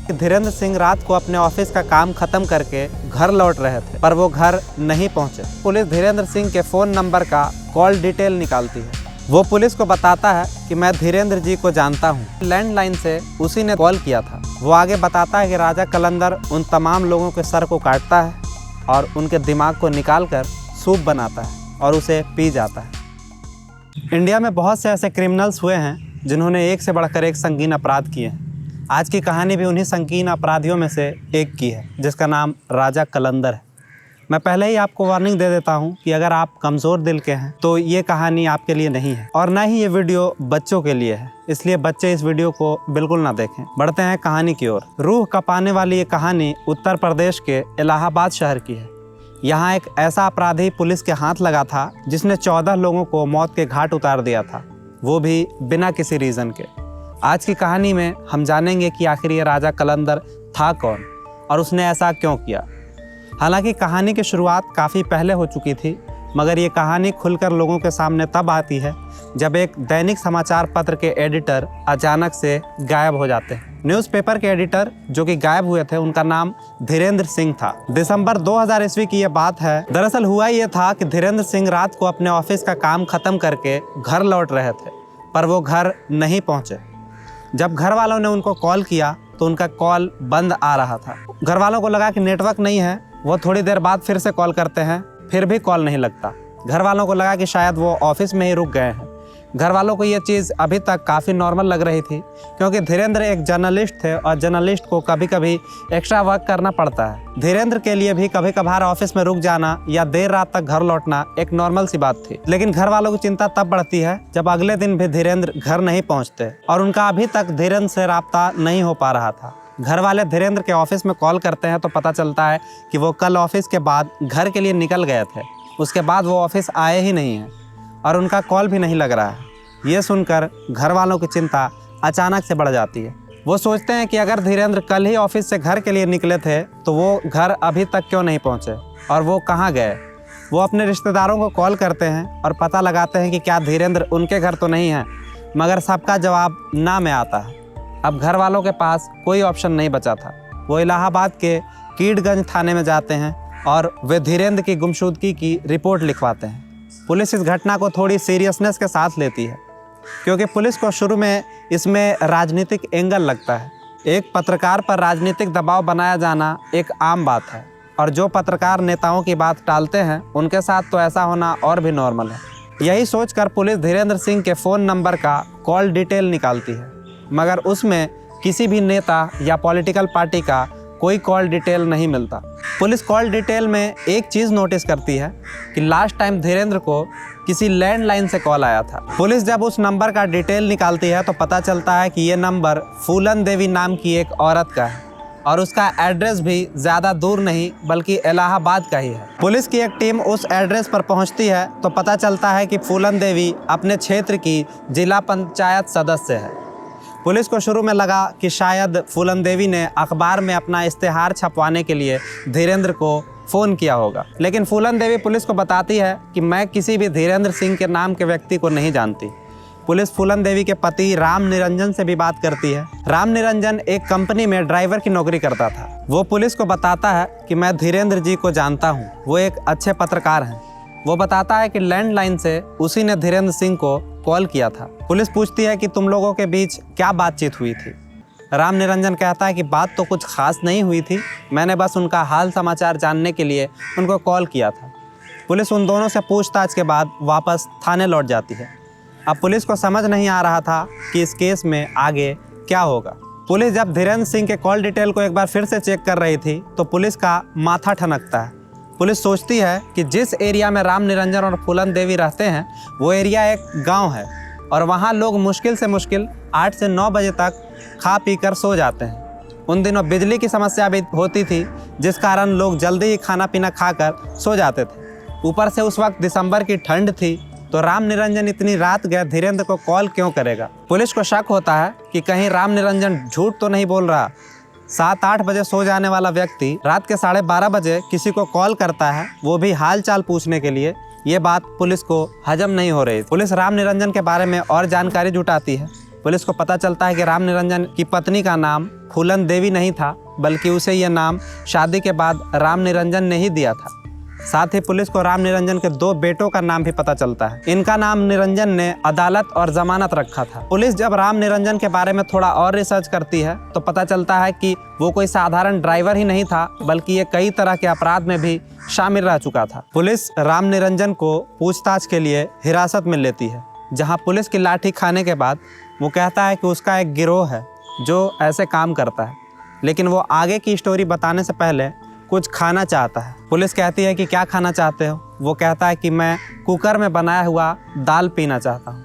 कि धीरेंद्र सिंह रात को अपने ऑफिस का काम खत्म करके घर लौट रहे थे, पर वो घर नहीं पहुंचे। पुलिस धीरेंद्र सिंह के फ़ोन नंबर का कॉल डिटेल निकालती है। वो पुलिस को बताता है कि मैं धीरेंद्र जी को जानता हूँ, लैंडलाइन से उसी ने कॉल किया था। वो आगे बताता है कि राजा कलंदर उन तमाम लोगों के सर को काटता है और उनके दिमाग को निकाल कर सूप बनाता है और उसे पी जाता है। इंडिया में बहुत से ऐसे क्रिमिनल्स हुए हैं जिन्होंने एक से बढ़कर एक संगीन अपराध किए हैं। आज की कहानी भी उन्हीं संगीन अपराधियों में से एक की है, जिसका नाम राजा कलंदर है। मैं पहले ही आपको वार्निंग दे देता हूं कि अगर आप कमज़ोर दिल के हैं तो ये कहानी आपके लिए नहीं है, और ना ही ये वीडियो बच्चों के लिए है, इसलिए बच्चे इस वीडियो को बिल्कुल ना देखें। बढ़ते हैं कहानी की ओर। रूह कपाने वाली ये कहानी उत्तर प्रदेश के इलाहाबाद शहर की है। यहाँ एक ऐसा अपराधी पुलिस के हाथ लगा था जिसने 14 लोगों को मौत के घाट उतार दिया था, वो भी बिना किसी रीज़न के। आज की कहानी में हम जानेंगे कि आखिर ये राजा कलंदर था कौन और उसने ऐसा क्यों किया। हालांकि कहानी की शुरुआत काफ़ी पहले हो चुकी थी, मगर ये कहानी खुलकर लोगों के सामने तब आती है जब एक दैनिक समाचार पत्र के एडिटर अचानक से गायब हो जाते हैं। न्यूज़पेपर के एडिटर जो कि गायब हुए थे, उनका नाम धीरेंद्र सिंह था। दिसंबर 2000 ईस्वी की ये बात है। दरअसल हुआ ये था कि धीरेंद्र सिंह रात को अपने ऑफिस का काम खत्म करके घर लौट रहे थे, पर वो घर नहीं पहुंचे। जब घर वालों ने उनको कॉल किया तो उनका कॉल बंद आ रहा था। घर वालों को लगा कि नेटवर्क नहीं है। वो थोड़ी देर बाद फिर से कॉल करते हैं, फिर भी कॉल नहीं लगता। घर वालों को लगा कि शायद वो ऑफिस में ही रुक गए हैं। घर वालों को ये चीज़ अभी तक काफ़ी नॉर्मल लग रही थी, क्योंकि धीरेंद्र एक जर्नलिस्ट थे और जर्नलिस्ट को कभी कभी एक्स्ट्रा वर्क करना पड़ता है। धीरेंद्र के लिए भी कभी कभार ऑफिस में रुक जाना या देर रात तक घर लौटना एक नॉर्मल सी बात थी। लेकिन घर वालों की चिंता तब बढ़ती है जब अगले दिन भी धीरेंद्र घर नहीं पहुँचते और उनका अभी तक धीरेंद्र से राब्ता नहीं हो पा रहा था। घर वाले धीरेंद्र के ऑफिस में कॉल करते हैं तो पता चलता है कि वो कल ऑफिस के बाद घर के लिए निकल गए थे। उसके बाद वो ऑफिस आए ही नहीं हैं और उनका कॉल भी नहीं लग रहा है। ये सुनकर घर वालों की चिंता अचानक से बढ़ जाती है। वो सोचते हैं कि अगर धीरेंद्र कल ही ऑफिस से घर के लिए निकले थे तो वो घर अभी तक क्यों नहीं पहुँचे और वो कहाँ गए। वो अपने रिश्तेदारों को कॉल करते हैं और पता लगाते हैं कि क्या धीरेंद्र उनके घर तो नहीं है, मगर सबका जवाब ना में आता है। अब घर वालों के पास कोई ऑप्शन नहीं बचा था। वो इलाहाबाद के कीड़गंज थाने में जाते हैं और वे धीरेंद्र की गुमशुदगी की रिपोर्ट लिखवाते हैं। पुलिस इस घटना को थोड़ी सीरियसनेस के साथ लेती है, क्योंकि पुलिस को शुरू में इसमें राजनीतिक एंगल लगता है। एक पत्रकार पर राजनीतिक दबाव बनाया जाना एक आम बात है, और जो पत्रकार नेताओं की बात टालते हैं उनके साथ तो ऐसा होना और भी नॉर्मल है। यही सोचकर पुलिस धीरेंद्र सिंह के फ़ोन नंबर का कॉल डिटेल निकालती है, मगर उसमें किसी भी नेता या पॉलिटिकल पार्टी का कोई कॉल डिटेल नहीं मिलता। पुलिस कॉल डिटेल में एक चीज़ नोटिस करती है कि लास्ट टाइम धीरेंद्र को किसी लैंडलाइन से कॉल आया था। पुलिस जब उस नंबर का डिटेल निकालती है तो पता चलता है कि ये नंबर फूलन देवी नाम की एक औरत का है और उसका एड्रेस भी ज़्यादा दूर नहीं बल्कि इलाहाबाद का ही है। पुलिस की एक टीम उस एड्रेस पर पहुंचती है तो पता चलता है कि फूलन देवी अपने क्षेत्र की जिला पंचायत सदस्य है। पुलिस को शुरू में लगा कि शायद फूलन देवी ने अखबार में अपना इश्तेहार छपवाने के लिए धीरेंद्र को फ़ोन किया होगा, लेकिन फूलन देवी पुलिस को बताती है कि मैं किसी भी धीरेंद्र सिंह के नाम के व्यक्ति को नहीं जानती। पुलिस फूलन देवी के पति राम निरंजन से भी बात करती है। राम निरंजन एक कंपनी में ड्राइवर की नौकरी करता था। वो पुलिस को बताता है कि मैं धीरेंद्र जी को जानता हूँ, वो एक अच्छे पत्रकार हैं। वो बताता है कि लैंडलाइन से उसी ने धीरेंद्र सिंह को कॉल किया था। पुलिस पूछती है कि तुम लोगों के बीच क्या बातचीत हुई थी। राम निरंजन कहता है कि बात तो कुछ खास नहीं हुई थी, मैंने बस उनका हाल समाचार जानने के लिए उनको कॉल किया था। पुलिस उन दोनों से पूछताछ के बाद वापस थाने लौट जाती है। अब पुलिस को समझ नहीं आ रहा था कि इस केस में आगे क्या होगा। पुलिस जब धीरेंद्र सिंह के कॉल डिटेल को एक बार फिर से चेक कर रही थी तो पुलिस का माथा ठनकता है। पुलिस सोचती है कि जिस एरिया में राम निरंजन और फूलन देवी रहते हैं वो एरिया एक गांव है और वहां लोग मुश्किल से मुश्किल 8 से 9 बजे तक खा पी कर सो जाते हैं। उन दिनों बिजली की समस्या भी होती थी, जिस कारण लोग जल्दी ही खाना पीना खाकर सो जाते थे। ऊपर से उस वक्त दिसंबर की ठंड थी, तो राम निरंजन इतनी रात गए धीरेंद्र को कॉल क्यों करेगा। पुलिस को शक होता है कि कहीं राम निरंजन झूठ तो नहीं बोल रहा। 7-8 बजे सो जाने वाला व्यक्ति रात के 12:30 बजे किसी को कॉल करता है, वो भी हाल चाल पूछने के लिए। ये बात पुलिस को हजम नहीं हो रही। पुलिस राम निरंजन के बारे में और जानकारी जुटाती है। पुलिस को पता चलता है कि राम निरंजन की पत्नी का नाम फूलन देवी नहीं था, बल्कि उसे यह नाम शादी के बाद राम निरंजन ने ही दिया था। साथ ही पुलिस को राम निरंजन के 2 बेटों का नाम भी पता चलता है। इनका नाम निरंजन ने अदालत और जमानत रखा था। पुलिस जब राम निरंजन के बारे में थोड़ा और रिसर्च करती है तो पता चलता है कि वो कोई साधारण ड्राइवर ही नहीं था, बल्कि ये कई तरह के अपराध में भी शामिल रह चुका था। पुलिस राम निरंजन को पूछताछ के लिए हिरासत में लेती है, जहाँ पुलिस की लाठी खाने के बाद वो कहता है कि उसका एक गिरोह है जो ऐसे काम करता है, लेकिन वो आगे की स्टोरी बताने से पहले कुछ खाना चाहता है। पुलिस कहती है कि क्या खाना चाहते हो? वो कहता है कि मैं कुकर में बनाया हुआ दाल पीना चाहता हूँ।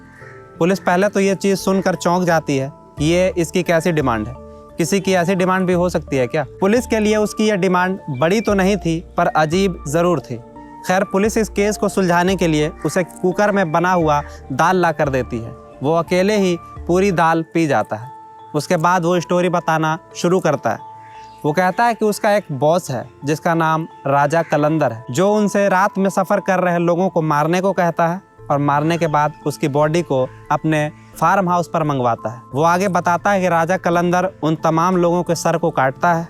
पुलिस पहले तो ये चीज़ सुनकर चौंक जाती है कि ये इसकी कैसी डिमांड है, किसी की ऐसी डिमांड भी हो सकती है क्या? पुलिस के लिए उसकी यह डिमांड बड़ी तो नहीं थी, पर अजीब ज़रूर थी। खैर, पुलिस इस केस को सुलझाने के लिए उसे कुकर में बना हुआ दाल ला कर देती है। वो अकेले ही पूरी दाल पी जाता है। उसके बाद वो स्टोरी बताना शुरू करता है। वो कहता है कि उसका एक बॉस है जिसका नाम राजा कलंदर है, जो उनसे रात में सफ़र कर रहे लोगों को मारने को कहता है और मारने के बाद उसकी बॉडी को अपने फार्म हाउस पर मंगवाता है। वो आगे बताता है कि राजा कलंदर उन तमाम लोगों के सर को काटता है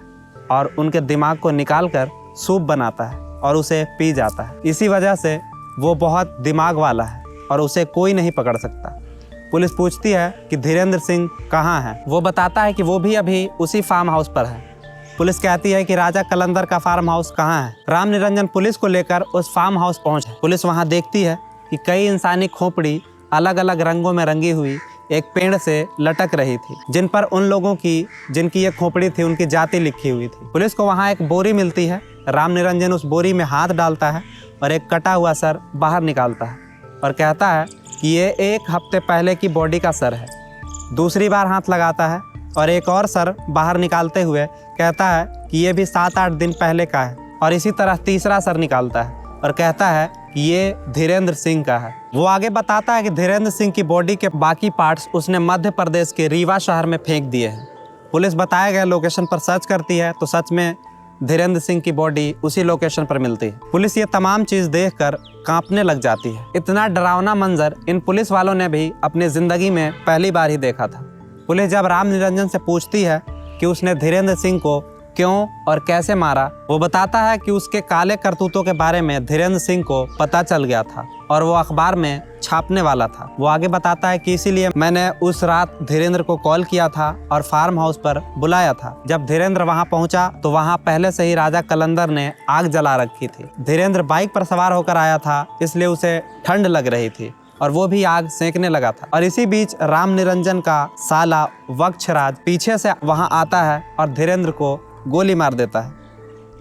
और उनके दिमाग को निकाल कर सूप बनाता है और उसे पी जाता है। इसी वजह से वो बहुत दिमाग वाला है और उसे कोई नहीं पकड़ सकता। पुलिस पूछती है कि धीरेंद्र सिंह कहाँ है? वो बताता है कि वो भी अभी उसी फार्म हाउस पर है। पुलिस कहती है कि राजा कलंदर का फार्म हाउस कहाँ है? राम निरंजन पुलिस को लेकर उस फार्म हाउस पहुंचे। पुलिस वहां देखती है कि कई इंसानी खोपड़ी अलग अलग रंगों में रंगी हुई एक पेड़ से लटक रही थी, जिन पर उन लोगों की जिनकी ये खोपड़ी थी उनकी जाति लिखी हुई थी। पुलिस को वहाँ एक बोरी मिलती है। राम निरंजन उस बोरी में हाथ डालता है और एक कटा हुआ सर बाहर निकालता है और कहता है कि ये 1 हफ्ते पहले की बॉडी का सर है। दूसरी बार हाथ लगाता है और एक और सर बाहर निकालते हुए कहता है कि ये भी 7-8 दिन पहले का है, और इसी तरह तीसरा सर निकालता है और कहता है कि ये धीरेंद्र सिंह का है। वो आगे बताता है कि धीरेंद्र सिंह की बॉडी के बाकी पार्ट्स उसने मध्य प्रदेश के रीवा शहर में फेंक दिए हैं। पुलिस बताए गए लोकेशन पर सर्च करती है तो सच में धीरेंद्र सिंह की बॉडी उसी लोकेशन पर मिलती है। पुलिस ये तमाम चीज़ देखकर कांपने लग जाती है। इतना डरावना मंजर इन पुलिस वालों ने भी अपनी ज़िंदगी में पहली बार ही देखा था। पुलिस जब राम निरंजन से पूछती है कि उसने धीरेंद्र सिंह को क्यों और कैसे मारा, वो बताता है कि उसके काले करतूतों के बारे में धीरेंद्र सिंह को पता चल गया था और वो अखबार में छापने वाला था। वो आगे बताता है कि इसीलिए मैंने उस रात धीरेंद्र को कॉल किया था और फार्म हाउस पर बुलाया था। जब धीरेंद्र वहां पहुंचा तो वहां पहले से ही राजा कलंदर ने आग जला रखी थी। धीरेंद्र बाइक पर सवार होकर आया था, इसलिए उसे ठंड लग रही थी और वो भी आग सेंकने लगा था। और इसी बीच राम निरंजन का साला वक्षराज पीछे से वहां आता है और धीरेंद्र को गोली मार देता है,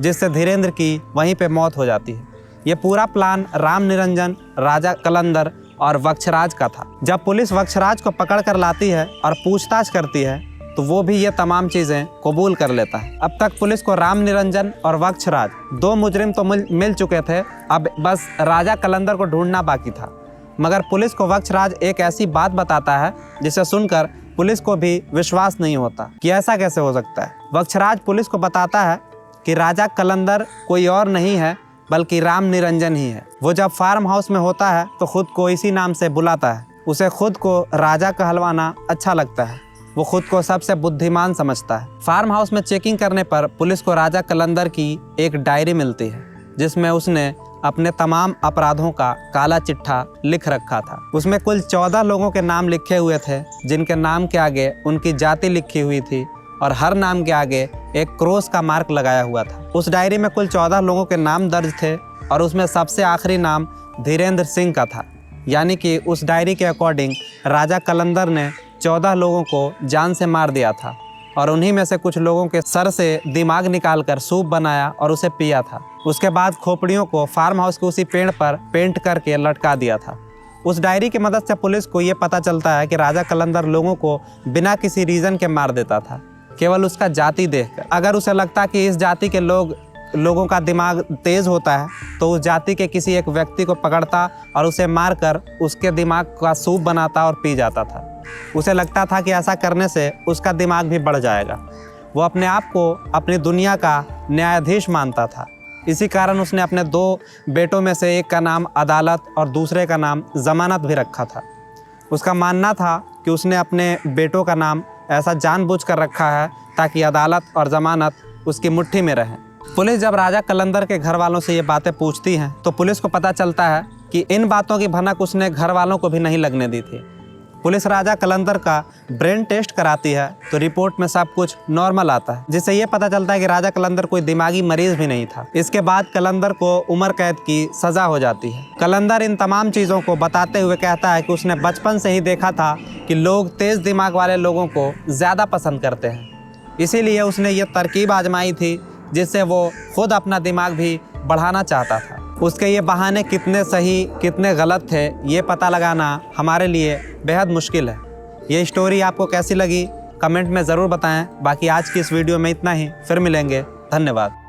जिससे धीरेंद्र की वहीं पे मौत हो जाती है। ये पूरा प्लान राम निरंजन, राजा कलंदर और वक्षराज का था। जब पुलिस वक्षराज को पकड़ कर लाती है और पूछताछ करती है तो वो भी ये तमाम चीज़ें कबूल कर लेता है। अब तक पुलिस को राम निरंजन और वक्षराज 2 मुजरिम तो मिल चुके थे, अब बस राजा कलंदर को ढूंढना बाकी था। मगर पुलिस को वक्षराज एक ऐसी बात बताता है जिसे सुनकर पुलिस को भी विश्वास नहीं होता कि ऐसा कैसे हो सकता है। वक्षराज पुलिस को बताता है कि राजा कलंदर कोई और नहीं है बल्कि राम निरंजन ही है। वो जब फार्म हाउस में होता है तो खुद को इसी नाम से बुलाता है। उसे खुद को राजा कहलवाना अच्छा लगता है। वो खुद को सबसे बुद्धिमान समझता है। फार्म हाउस में चेकिंग करने पर पुलिस को राजा कलंदर की एक डायरी मिलती है जिसमें उसने अपने तमाम अपराधों का काला चिट्ठा लिख रखा था। उसमें कुल 14 लोगों के नाम लिखे हुए थे, जिनके नाम के आगे उनकी जाति लिखी हुई थी और हर नाम के आगे एक क्रॉस का मार्क लगाया हुआ था। उस डायरी में कुल 14 लोगों के नाम दर्ज थे और उसमें सबसे आखिरी नाम धीरेंद्र सिंह का था। यानी कि उस डायरी के अकॉर्डिंग राजा कलंदर ने 14 लोगों को जान से मार दिया था और उन्हीं में से कुछ लोगों के सर से दिमाग निकालकर सूप बनाया और उसे पिया था। उसके बाद खोपड़ियों को फार्म हाउस के उसी पेड़ पर पेंट करके लटका दिया था। उस डायरी की मदद से पुलिस को ये पता चलता है कि राजा कलंदर लोगों को बिना किसी रीज़न के मार देता था, केवल उसका जाति देखकर। अगर उसे लगता कि इस जाति के लोगों का दिमाग तेज़ होता है तो उस जाति के किसी एक व्यक्ति को पकड़ता और उसे मारकर उसके दिमाग का सूप बनाता और पी जाता था। उसे लगता था कि ऐसा करने से उसका दिमाग भी बढ़ जाएगा। वो अपने आप को अपनी दुनिया का न्यायाधीश मानता था। इसी कारण उसने अपने 2 बेटों में से एक का नाम अदालत और दूसरे का नाम जमानत भी रखा था। उसका मानना था कि उसने अपने बेटों का नाम ऐसा जानबूझकर रखा है ताकि अदालत और जमानत उसकी मुट्ठी में रहे। पुलिस जब राजा कलंदर के घर वालों से ये बातें पूछती हैं तो पुलिस को पता चलता है कि इन बातों की भनक उसने घर वालों को भी नहीं लगने दी थी। पुलिस राजा कलंदर का ब्रेन टेस्ट कराती है तो रिपोर्ट में सब कुछ नॉर्मल आता है, जिससे ये पता चलता है कि राजा कलंदर कोई दिमागी मरीज भी नहीं था। इसके बाद कलंदर को उम्र कैद की सजा हो जाती है। कलंदर इन तमाम चीज़ों को बताते हुए कहता है कि उसने बचपन से ही देखा था कि लोग तेज दिमाग वाले लोगों को ज़्यादा पसंद करते हैं, इसीलिए उसने ये तरकीब आजमाई थी जिससे वो खुद अपना दिमाग भी बढ़ाना चाहता था। उसके ये बहाने कितने सही कितने गलत थे ये पता लगाना हमारे लिए बेहद मुश्किल है। ये स्टोरी आपको कैसी लगी कमेंट में ज़रूर बताएं। बाकी आज की इस वीडियो में इतना ही, फिर मिलेंगे। धन्यवाद।